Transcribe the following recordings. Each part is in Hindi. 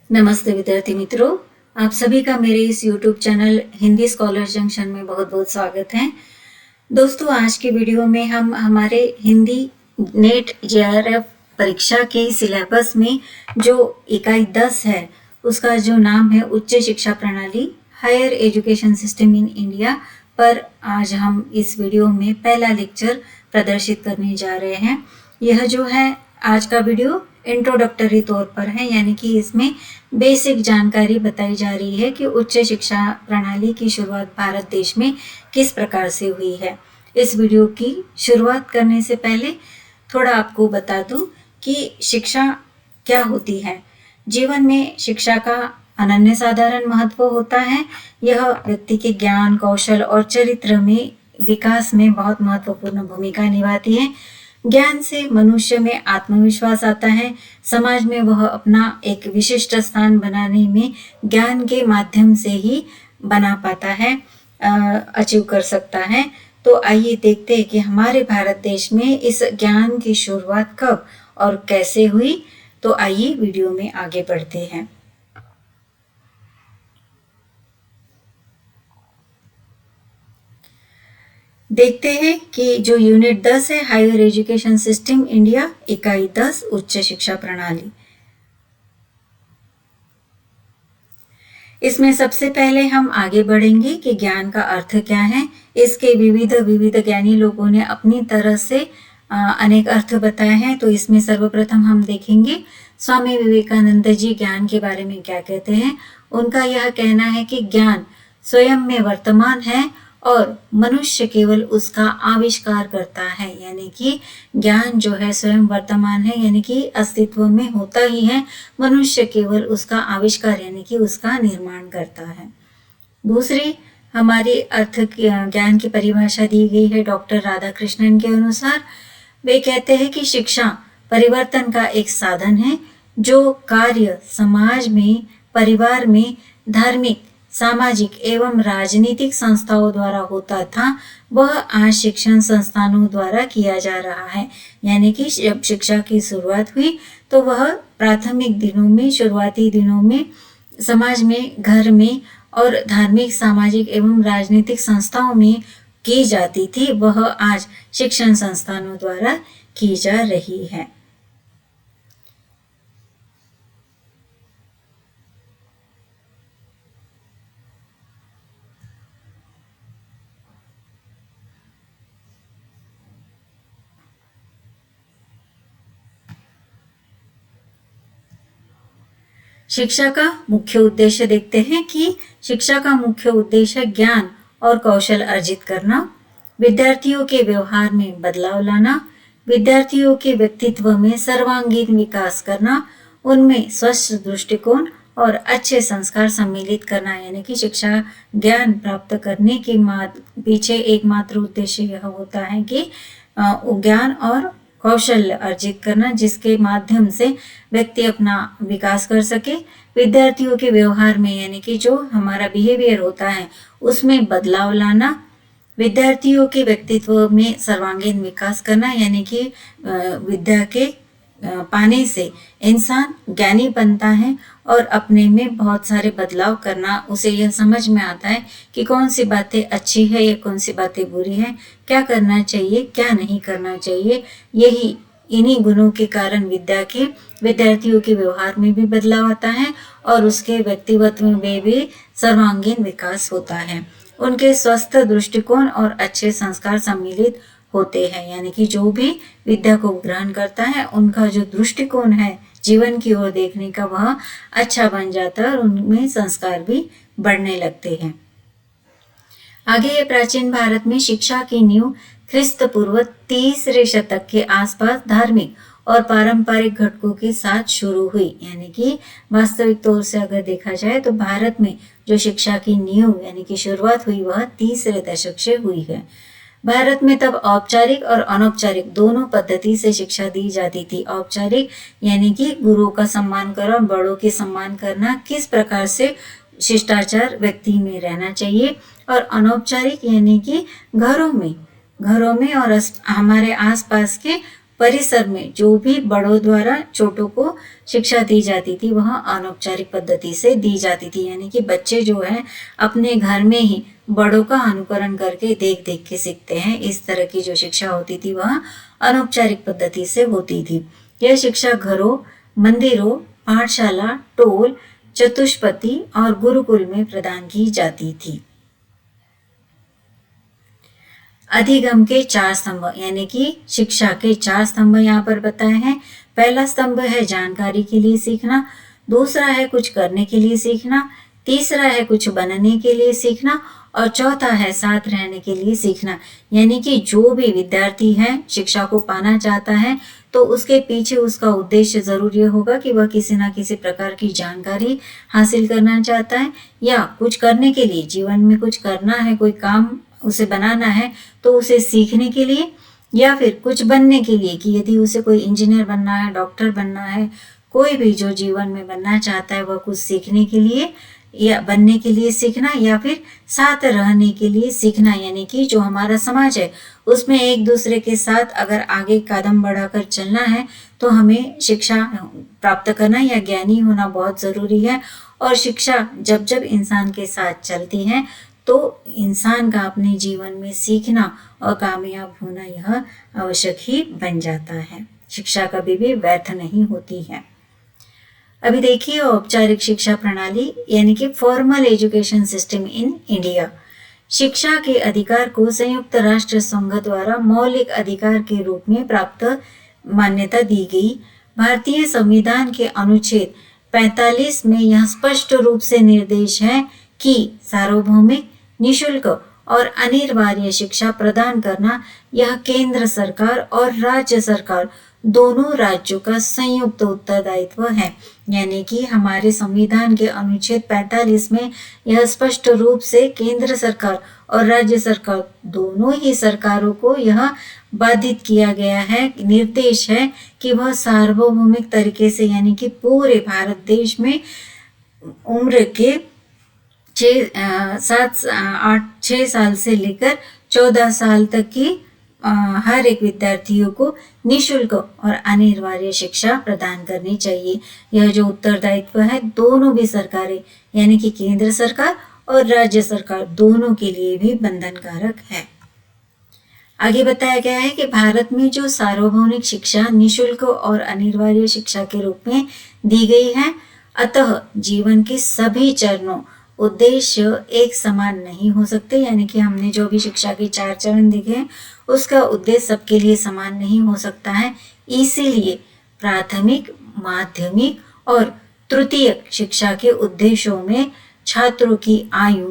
नमस्ते विद्यार्थी मित्रों, आप सभी का मेरे इस YouTube channel Hindi scholar junction में बहुत बहुत स्वागत है। दोस्तों, आज के वीडियो में हम हमारे हिंदी नेट JRF परीक्षा के सिलेबस में जो इकाई 10 है उसका जो नाम है उच्च शिक्षा प्रणाली higher education system in India पर आज हम इस वीडियो में पहला लेक्चर प्रदर्शित करने जा रहे हैं। यह जो है आज का वीडियो इंट्रोडक्टरी तौर पर है, यानी कि इसमें बेसिक जानकारी बताई जा रही है कि उच्च शिक्षा प्रणाली की शुरुआत भारत देश में किस प्रकार से हुई है। इस वीडियो की शुरुआत करने से पहले थोड़ा आपको बता दूं कि शिक्षा क्या होती है। जीवन में शिक्षा का अनन्य साधारण महत्व होता है। यह व्यक्ति के ज्ञान, कौशल और चरित्र में विकास में बहुत महत्वपूर्ण भूमिका निभाती है। ज्ञान से मनुष्य में आत्मविश्वास आता है। समाज में वह अपना एक विशिष्ट स्थान बनाने में ज्ञान के माध्यम से ही बना पाता है, अचीव कर सकता है। तो आइए देखते हैं कि हमारे भारत देश में इस ज्ञान की शुरुआत कब और कैसे हुई। तो आइए वीडियो में आगे बढ़ते हैं। देखते हैं कि जो यूनिट 10 है हायर एजुकेशन सिस्टम इंडिया, इकाई 10 उच्च शिक्षा प्रणाली। इसमें सबसे पहले हम आगे बढ़ेंगे कि ज्ञान का अर्थ क्या है। इसके विविध ज्ञानी लोगों ने अपनी तरह से अनेक अर्थ बताए हैं। तो इसमें सर्वप्रथम हम देखेंगे स्वामी विवेकानंद जी ज्ञान के बारे में क्या कहते हैं। उनका यह कहना है कि ज्ञान स्वयं में वर्तमान है और मनुष्य केवल उसका आविष्कार करता है, यानी कि ज्ञान जो है स्वयं वर्तमान है, यानी कि अस्तित्व में होता ही है। मनुष्य केवल उसका आविष्कार यानी कि उसका निर्माण करता है। दूसरी हमारी अर्थ ज्ञान की परिभाषा दी गई है डॉक्टर राधाकृष्णन के अनुसार। वे कहते हैं कि शिक्षा परिवर्तन का एक साधन है। जो कार्य समाज में, परिवार में, धार्मिक, सामाजिक एवं राजनीतिक संस्थाओं द्वारा होता था, वह आज शिक्षण संस्थानों द्वारा किया जा रहा है। यानी कि जब शिक्षा की शुरुआत हुई तो वह प्राथमिक दिनों में, शुरुआती दिनों में समाज में, घर में और धार्मिक, सामाजिक एवं राजनीतिक संस्थाओं में की जाती थी, वह आज शिक्षण संस्थानों द्वारा की जा रही है। शिक्षा का मुख्य उद्देश्य देखते हैं कि शिक्षा का मुख्य उद्देश्य ज्ञान और कौशल अर्जित करना, विद्यार्थियों के व्यवहार में बदलाव लाना, विद्यार्थियों के व्यक्तित्व में सर्वांगीण विकास करना, उनमें स्वस्थ दृष्टिकोण और अच्छे संस्कार सम्मिलित करना। यानी कि शिक्षा ज्ञान प्राप्त करने के पीछे एकमात्र उद्देश्य यह होता है कि ज्ञान और कौशल अर्जित करना, जिसके माध्यम से व्यक्ति अपना विकास कर सके। विद्यार्थियों के व्यवहार में, यानी कि जो हमारा बिहेवियर होता है उसमें बदलाव लाना, विद्यार्थियों के व्यक्तित्व में सर्वांगीण विकास करना, यानी कि विद्या के पाने से इंसान ज्ञानी बनता है और अपने में बहुत सारे बदलाव करना, उसे यह समझ में आता है कि कौन सी बातें अच्छी है या कौन सी बातें बुरी है, क्या करना चाहिए, क्या नहीं करना चाहिए। यही इन्हीं गुणों के कारण विद्यार्थियों के व्यवहार में भी बदलाव आता है और उसके व्यक्तित्व में भी सर्वांगीण विकास होता है। उनके स्वस्थ दृष्टिकोण और अच्छे संस्कार सम्मिलित होते हैं, यानी कि जो भी विद्या को ग्रहण करता है उनका जो दृष्टिकोण है जीवन की ओर देखने का, वह अच्छा बन जाता है और उनमें संस्कार भी बढ़ने लगते हैं। आगे प्राचीन भारत में शिक्षा की नींव ख्रिस्त पूर्व 3रे शतक के आसपास धार्मिक और पारंपरिक घटकों के साथ शुरू हुई। यानी कि वास्तविक तौर से अगर देखा जाए तो भारत में जो शिक्षा की नींव यानी कि शुरुआत हुई वह 3रे दशक से हुई है। भारत में तब औपचारिक और अनौपचारिक दोनों पद्धति से शिक्षा दी जाती थी। औपचारिक यानी कि गुरु का सम्मान करना, बड़ों के सम्मान करना, किस प्रकार से शिष्टाचार व्यक्ति में रहना चाहिए, और अनौपचारिक यानी कि घरों में और हमारे आसपास के परिसर में जो भी बड़ों द्वारा छोटों को शिक्षा दी जाती थी वह अनौपचारिक पद्धति से दी जाती थी, यानी कि बच्चे जो है अपने घर में ही बड़ों का अनुकरण करके देख देख के सीखते हैं। इस तरह की जो शिक्षा होती थी वह अनौपचारिक पद्धति से होती थी। यह शिक्षा घरों, मंदिरों, पाठशाला, टोल, चतुष्पति और गुरुकुल में प्रदान की जाती थी। अधिगम के 4 स्तंभ, यानी कि शिक्षा के 4 स्तंभ यहाँ पर बताए हैं। पहला स्तंभ है जानकारी के लिए सीखना, दूसरा है कुछ करने के लिए सीखना, तीसरा है कुछ बनने के लिए सीखना और चौथा है साथ रहने के लिए सीखना। यानी कि जो भी विद्यार्थी है शिक्षा को पाना चाहता है तो उसके पीछे उसका उद्देश्य जरूर ये होगा कि वह किसी ना किसी प्रकार की जानकारी हासिल करना चाहता है या कुछ करने के लिए, जीवन में कुछ करना है, कोई काम उसे बनाना है तो उसे सीखने के लिए, या फिर कुछ बनने के लिए कि यदि उसे कोई इंजीनियर बनना है, डॉक्टर बनना है, कोई भी जो जीवन में बनना चाहता है वह कुछ सीखने के लिए या बनने के लिए सीखना, या फिर साथ रहने के लिए सीखना। यानी कि जो हमारा समाज है उसमें एक दूसरे के साथ अगर आगे कदम बढ़ाकर चलना है तो हमें शिक्षा प्राप्त करना या ज्ञानी होना बहुत जरूरी है। और शिक्षा जब जब इंसान के साथ चलती है तो इंसान का अपने जीवन में सीखना और कामयाब होना यह आवश्यक ही बन जाता है। शिक्षा कभी भी व्यर्थ नहीं होती है। अभी देखिए औपचारिक शिक्षा प्रणाली, यानी कि formal education system in India. शिक्षा के अधिकार को संयुक्त राष्ट्र संघ द्वारा मौलिक अधिकार के रूप में प्राप्त मान्यता दी गई। भारतीय संविधान के अनुच्छेद 45 में यह स्पष्ट रूप से निर्देश है कि सार्वभौमिक, निशुल्क और अनिवार्य शिक्षा प्रदान करना यह केंद्र सरकार और राज्य सरकार दोनों राज्यों का संयुक्त उत्तरदायित्व है। यानी कि हमारे संविधान के अनुच्छेद 45 में यह स्पष्ट रूप से केंद्र सरकार और राज्य सरकार दोनों ही सरकारों को यह बाधित किया गया है, निर्देश है कि वह सार्वभौमिक तरीके से, यानी कि पूरे भारत देश में उम्र के 6 साल से लेकर 14 साल तक की हर एक विद्यार्थियों को निशुल्क और अनिवार्य शिक्षा प्रदान करनी चाहिए। यह जो उत्तरदायित्व है दोनों भी सरकारें, यानी कि केंद्र सरकार और राज्य सरकार दोनों के लिए भी बंधनकारक है। आगे बताया गया है कि भारत में जो सार्वभौमिक शिक्षा निशुल्क और अनिवार्य शिक्षा के रूप में दी गई है, अतः जीवन के सभी चरणों उद्देश्य एक समान नहीं हो सकते। यानी कि हमने जो भी शिक्षा के 4 चरण देखे उसका उद्देश्य सबके लिए समान नहीं हो सकता है। इसीलिए प्राथमिक, माध्यमिक और तृतीयक शिक्षा के उद्देश्यों में छात्रों की आयु,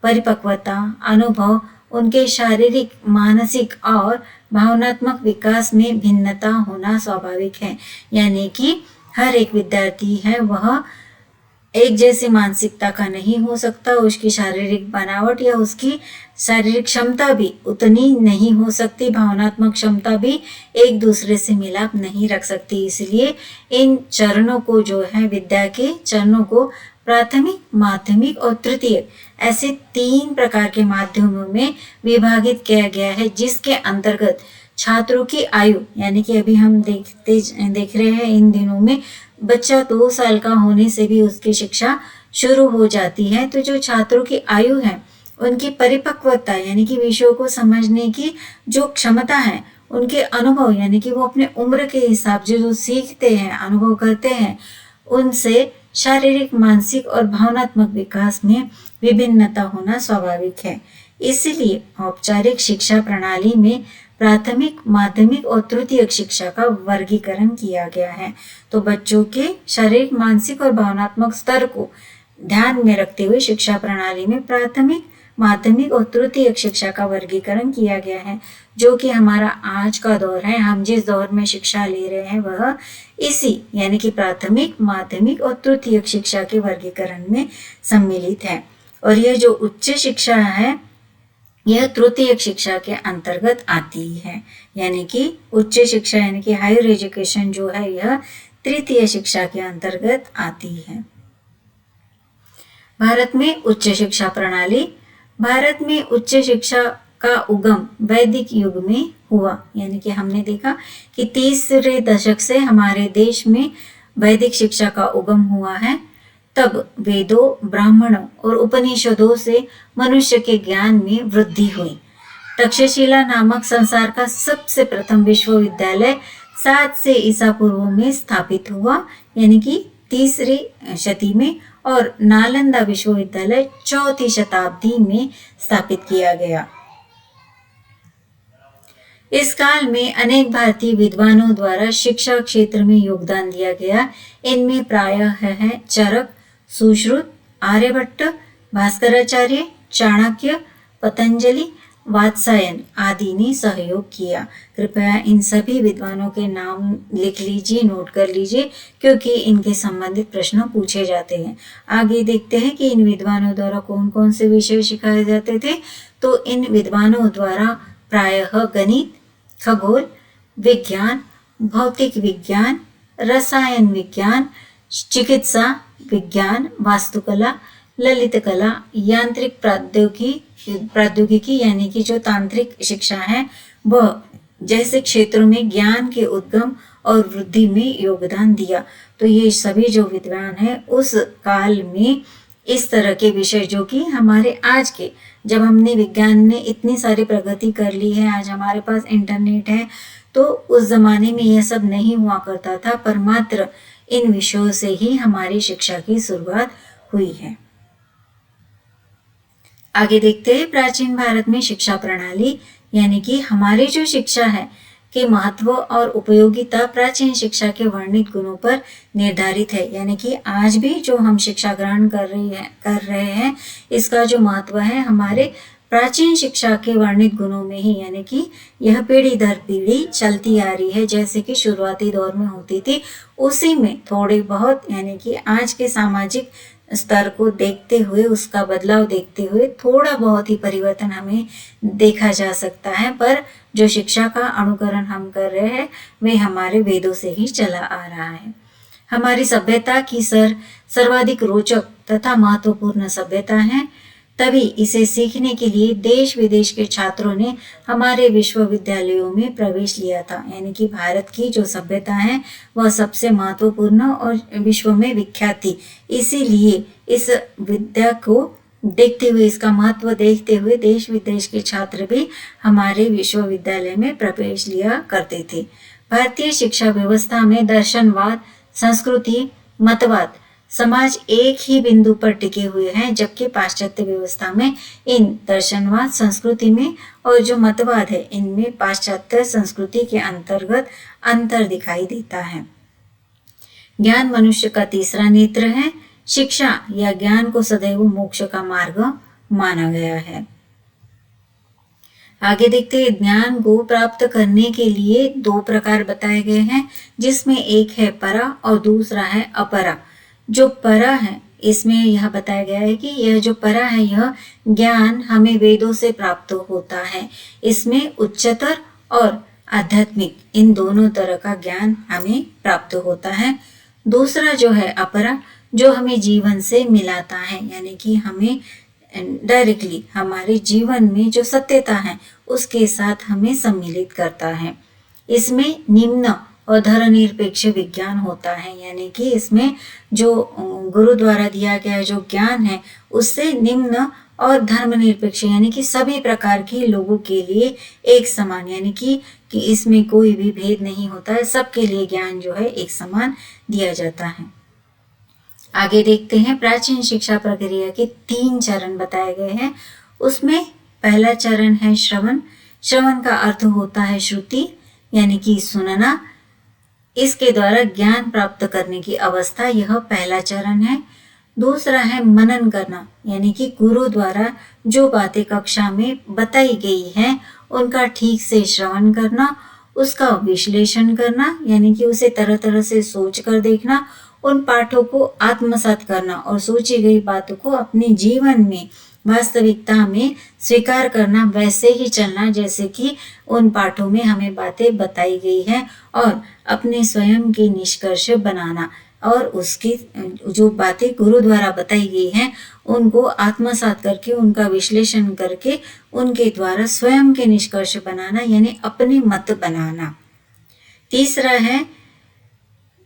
परिपक्वता, अनुभव, उनके शारीरिक, मानसिक और भावनात्मक विकास में भिन्नता होना स्वाभाविक है। यानी कि हर एक विद्यार्थी है वह एक जैसी मानसिकता का नहीं हो सकता, उसकी शारीरिक बनावट या उसकी शारीरिक क्षमता भी उतनी नहीं हो सकती, भावनात्मक क्षमता भी एक दूसरे से मिलाप नहीं रख सकती। इसलिए इन चरणों को जो है, विद्या के चरणों को प्राथमिक, माध्यमिक और तृतीयक ऐसे 3 प्रकार के माध्यमों में विभागित किया गया है, जिसके अंतर्गत छात्रों की आयु, यानी कि अभी हम देख रहे हैं इन दिनों में बच्चा 2 साल का होने से भी उसकी शिक्षा शुरू हो जाती है। तो जो छात्रों की आयु है उनकी परिपक्वता, यानी कि विषयों को समझने की जो क्षमता है, उनके अनुभव, यानी कि वो अपने उम्र के हिसाब से जो सीखते हैं, अनुभव करते हैं, उनसे शारीरिक, मानसिक और भावनात्मक विकास में विभिन्नता होना स्वाभाविक है। इसलिए औपचारिक शिक्षा प्रणाली में प्राथमिक, माध्यमिक और तृतीयक शिक्षा का वर्गीकरण किया गया है। तो बच्चों के शारीरिक, मानसिक और भावनात्मक स्तर को ध्यान में रखते हुए शिक्षा प्रणाली में प्राथमिक, माध्यमिक और तृतीयक शिक्षा का वर्गीकरण किया गया है, जो कि हमारा आज का दौर है। हम जिस दौर में शिक्षा ले रहे हैं वह इसी, यानी कि प्राथमिक, माध्यमिक और तृतीयक शिक्षा के वर्गीकरण में सम्मिलित है। और यह जो उच्च शिक्षा है यह तृतीयक शिक्षा के अंतर्गत आती है। यानी कि उच्च शिक्षा, यानी कि हायर एजुकेशन जो है यह तृतीय शिक्षा के अंतर्गत आती है। भारत में उच्च शिक्षा प्रणाली। भारत में उच्च शिक्षा का उगम वैदिक युग में हुआ, यानी कि हमने देखा कि 30वें दशक से हमारे देश में वैदिक शिक्षा का उगम हुआ है। तब वेदों, ब्राह्मणों और उपनिषदों से मनुष्य के ज्ञान में वृद्धि हुई। तक्षशिला नामक संसार का सबसे प्रथम विश्वविद्यालय 7 से ईसा पूर्व में स्थापित हुआ, यानी कि 3री शती में, और नालंदा विश्वविद्यालय 4वीं शताब्दी में स्थापित किया गया। इस काल में अनेक भारतीय विद्वानों द्वारा शिक्षा क्षेत्र में योगदान दिया गया। इनमें प्रायः है चरक, सुश्रुत, आर्यभट्ट, भास्कराचार्य, चाणक्य, पतंजलि, वात्सायन आदि ने सहयोग किया। कृपया इन सभी विद्वानों के नाम लिख लीजिए, नोट कर लीजिए, क्योंकि इनके संबंधित प्रश्न पूछे जाते हैं। आगे देखते हैं कि इन विद्वानों द्वारा कौन कौन से विषय सिखाए जाते थे। तो इन विद्वानों द्वारा प्रायः गणित, खगोल विज्ञान, भौतिक विज्ञान, रसायन विज्ञान, चिकित्सा विज्ञान, वास्तुकला, ललित कला, यांत्रिक प्रौद्योगिकी यानी कि जो तांत्रिक शिक्षा है वह जैसे क्षेत्रों में ज्ञान के उद्गम और वृद्धि में योगदान दिया। तो ये सभी जो विद्वान हैं उस काल में इस तरह के विषय, जो कि हमारे आज के, जब हमने विज्ञान ने इतनी सारी प्रगति कर ली है, आज हमारे पास इंटरनेट है, तो उस जमाने में यह सब नहीं हुआ करता था, पर मात्र इन विषयों से ही हमारी शिक्षा की शुरुआत हुई है। आगे देखते हैं प्राचीन भारत में शिक्षा प्रणाली, यानी कि हमारी जो शिक्षा है के महत्व और उपयोगिता प्राचीन शिक्षा के वर्णित गुणों पर निर्धारित है। यानी कि आज भी जो हम शिक्षा ग्रहण कर रहे हैं इसका जो महत्व है हमारे प्राचीन शिक्षा के वर्णित गुणों में ही, यानी कि यह पीढ़ी दर पीढ़ी चलती आ रही है। जैसे कि शुरुआती दौर में होती थी, उसी में थोड़े बहुत, यानी कि आज के सामाजिक स्तर को देखते हुए, उसका बदलाव देखते हुए थोड़ा बहुत ही परिवर्तन हमें देखा जा सकता है, पर जो शिक्षा का अनुकरण हम कर रहे हैं वे हमारे वेदों से ही चला आ रहा है। हमारी सभ्यता की सर्वाधिक रोचक तथा महत्वपूर्ण सभ्यता है, तभी इसे सीखने के लिए देश विदेश के छात्रों ने हमारे विश्वविद्यालयों में प्रवेश लिया था। यानी कि भारत की जो सभ्यता है वह सबसे महत्वपूर्ण और विश्व में विख्यात थी। इसीलिए इस विद्या को देखते हुए, इसका महत्व देखते हुए देश विदेश के छात्र भी हमारे विश्वविद्यालय में प्रवेश लिया करते थे। भारतीय शिक्षा व्यवस्था में दर्शनवाद, संस्कृति, मतवाद, समाज एक ही बिंदु पर टिके हुए हैं, जबकि पाश्चात्य व्यवस्था में इन दर्शनवाद, संस्कृति में और जो मतवाद है इनमें पाश्चात्य संस्कृति के अंतर्गत अंतर दिखाई देता है। ज्ञान मनुष्य का तीसरा नेत्र है। शिक्षा या ज्ञान को सदैव मोक्ष का मार्ग माना गया है। आगे देखते हैं, ज्ञान को प्राप्त करने के लिए दो प्रकार बताए गए हैं, जिसमें एक है परा और दूसरा है अपरा। जो परा है इसमें यह बताया गया है कि यह जो परा है यह ज्ञान हमें वेदों से प्राप्त होता है। इसमें उच्चतर और आध्यात्मिक इन दोनों तरह का ज्ञान हमें प्राप्त होता है। दूसरा जो है अपरा, जो हमें जीवन से मिलाता है, यानी कि हमें डायरेक्टली हमारे जीवन में जो सत्यता है उसके साथ हमें सम्मिलित करता है। इसमें निम्न और धर्मनिरपेक्ष विज्ञान होता है, यानी कि इसमें जो गुरु द्वारा दिया गया जो ज्ञान है उससे निम्न और धर्मनिरपेक्ष, यानी कि सभी प्रकार के लोगों के लिए एक समान, यानी कि इसमें कोई भी भेद नहीं होता है, सबके लिए ज्ञान जो है एक समान दिया जाता है। आगे देखते हैं, प्राचीन शिक्षा प्रक्रिया के 3 चरण बताए गए हैं। उसमें पहला चरण है श्रवण। श्रवण का अर्थ होता है श्रुति, यानी कि सुनना। इसके द्वारा ज्ञान प्राप्त करने की अवस्था, यह पहला चरण है। दूसरा है मनन करना, यानी कि गुरु द्वारा जो बातें कक्षा में बताई गई हैं उनका ठीक से श्रवण करना, उसका विश्लेषण करना, यानी कि उसे तरह तरह से सोच कर देखना, उन पाठों को आत्मसात करना और सोची गई बातों को अपने जीवन में वास्तविकता में स्वीकार करना, वैसे ही चलना जैसे कि उन पाठों में हमें बातें बताई गई हैं, और अपने स्वयं के निष्कर्ष बनाना, और उसकी जो बातें गुरु द्वारा बताई गई हैं उनको आत्मसात करके, उनका विश्लेषण करके, उनके द्वारा स्वयं के निष्कर्ष बनाना यानी अपने मत बनाना। तीसरा है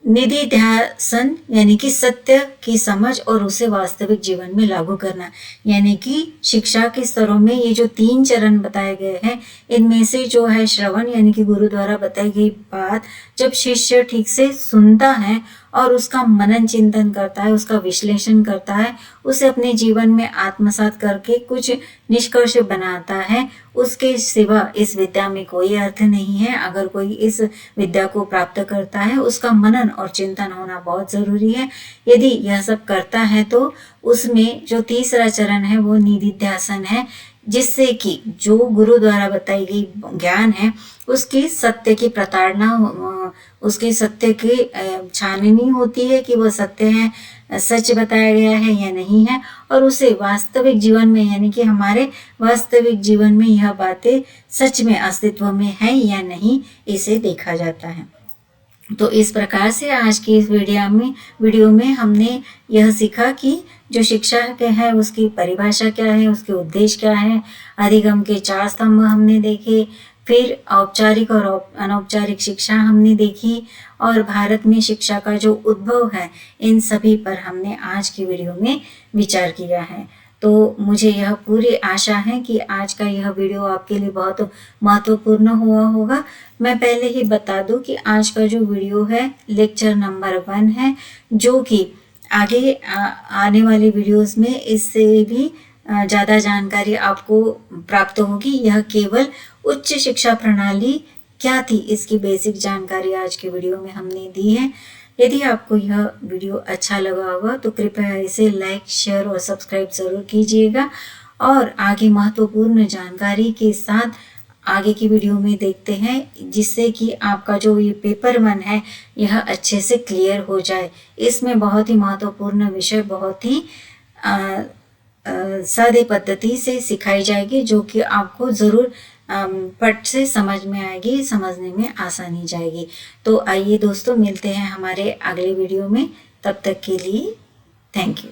निधिध्यासन यानी कि सत्य की समझ और उसे वास्तविक जीवन में लागू करना। यानी कि शिक्षा के स्तरों में ये जो 3 चरण बताए गए हैं, इनमें से जो है श्रवण यानी कि गुरु द्वारा बताई गई बात जब शिष्य ठीक से सुनता है और उसका मनन चिंतन करता है, उसका विश्लेषण करता है, उसे अपने जीवन में आत्मसात करके कुछ निष्कर्ष बनाता है, उसके सिवा इस विद्या में कोई अर्थ नहीं है। अगर कोई इस विद्या को प्राप्त करता है, उसका मनन और चिंतन होना बहुत जरूरी है। यदि यह सब करता है तो उसमें जो तीसरा चरण है वो निधिध्यासन है, जिससे कि जो गुरु द्वारा बताई गई ज्ञान है उसकी सत्य की प्रताड़ना, उसकी सत्य की छाननी होती है कि वह सत्य है, सच बताया गया है या नहीं है, और उसे वास्तविक जीवन में यानी कि हमारे वास्तविक जीवन में यह बातें सच में अस्तित्व में है या नहीं, इसे देखा जाता है। तो इस प्रकार से आज की इस वीडियो में हमने यह सीखा कि जो शिक्षा है उसकी परिभाषा क्या है, उसके उद्देश्य क्या है, अधिगम के 4 स्तंभ हमने देखे, फिर औपचारिक और अनौपचारिक शिक्षा हमने देखी, और भारत में शिक्षा का जो उद्भव है, इन सभी पर हमने आज की वीडियो में विचार किया है। तो मुझे यह पूरी आशा है कि आज का यह वीडियो आपके लिए बहुत महत्वपूर्ण हुआ होगा। मैं पहले ही बता दूं कि आज का जो वीडियो है लेक्चर नंबर 1 है, जो कि आगे आने वाली वीडियोस में इससे भी ज़्यादा जानकारी आपको प्राप्त होगी। यह केवल उच्च शिक्षा प्रणाली क्या थी इसकी बेसिक जानकारी आज के वीडियो में हमने दी है। यदि आपको यह वीडियो अच्छा लगा होगा तो कृपया इसे लाइक, शेयर और सब्सक्राइब ज़रूर कीजिएगा, और आगे महत्वपूर्ण जानकारी के साथ आगे की वीडियो में देखते हैं, जिससे कि आपका जो ये पेपर 1 है यह अच्छे से क्लियर हो जाए। इसमें बहुत ही महत्वपूर्ण विषय बहुत ही सादे पद्धति से सिखाई जाएगी, जो कि आपको ज़रूर पट से समझ में आएगी, समझने में आसानी जाएगी। तो आइए दोस्तों, मिलते हैं हमारे अगले वीडियो में। तब तक के लिए थैंक यू।